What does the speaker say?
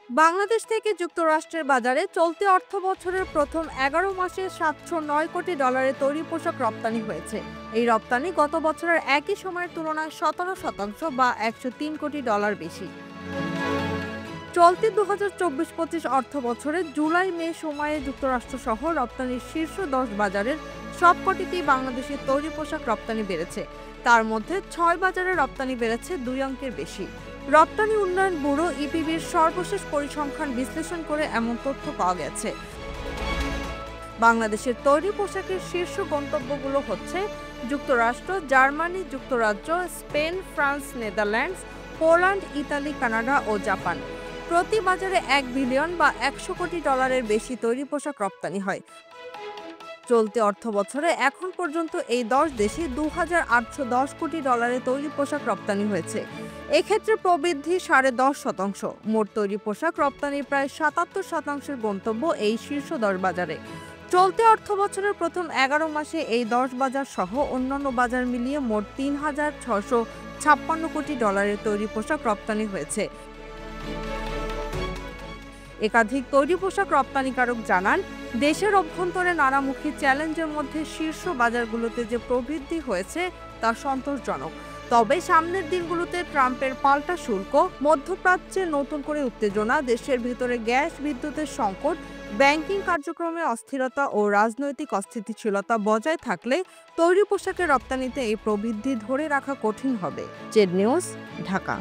বাংলাদেশ থেকে যুক্তরাষ্ট্রের বাজারে চলতি অর্থবছরের প্রথম ১১ মাসে $৭০৯ কোটি তৈরি পোশাক রপ্তানি হয়েছে। এই রপ্তানি গত বছরের একই সময়ের তুলনায় ১৭% বা $১০৩ কোটি বেশি। চলতি ২০২৪-২৫ অর্থবছরে জুলাই-মে সময়ে যুক্তরাষ্ট্রসহ রপ্তানির শীর্ষ ১০ বাজারের সবকটিতেই বাংলাদেশের তৈরি পোশাক রপ্তানি বেড়েছে। তার মধ্যে ৬ বাজারে রপ্তানি বেড়েছে ২ অঙ্কের বেশি। রপ্তানি উন্নয়ন ব্যুরো ইপিবির সর্বশেষ পরিসংখ্যান বিশ্লেষণ করে এমন তথ্য পাওয়া গেছে। বাংলাদেশের তৈরি পোশাকের শীর্ষ গন্তব্যগুলো হচ্ছে যুক্তরাষ্ট্র, জার্মানি, যুক্তরাজ্য, Spain, France, Netherlands, Poland, Italy, Canada ও জাপান। প্রতি বাজারে ১ বিলিয়ন বা $১০০ কোটি বেশি তৈরি পোশাক রপ্তানি হয়। চলতি অর্থবছরে এখন পর্যন্ত এই ১০ দেশে $২,৮১০ কোটি তৈরি পোশাক রপ্তানি হয়েছে। এক্ষেত্রে প্রবৃদ্ধি ১০.৫%। মোট তৈরি পোশাক রপ্তানির প্রায় ৭৭% গন্তব্য এই শীর্ষ ১০ বাজারে। চলতি অর্থবছরের প্রথম ১১ মাসে এই ১০ বাজার সহ অন্যান্য বাজার মিলিয়ে মোট $৩,৬৫৬ কোটি তৈরি পোশাক রপ্তানি হয়েছে। একাধিক তৈরি পোশাক রপ্তানিকারক জানান, দেশের অভ্যন্তরে নানামুখী চ্যালেঞ্জের মধ্যে শীর্ষ বাজারগুলোতে যে প্রবৃদ্ধি হয়েছে তা সন্তোষজনক। তবে সামনের দিনগুলোতে ট্রাম্পের পাল্টা শুল্ক, মধ্যপ্রাচ্যে নতুন করে উত্তেজনা, দেশের ভিতরে গ্যাস বিদ্যুতের সংকট, ব্যাংকিং কার্যক্রমে অস্থিরতা ও রাজনৈতিক অস্থিতিশীলতা বজায় থাকলে তৈরি পোশাকের রপ্তানিতে এই প্রবৃদ্ধি ধরে রাখা কঠিন হবে। Z news, Dhaka.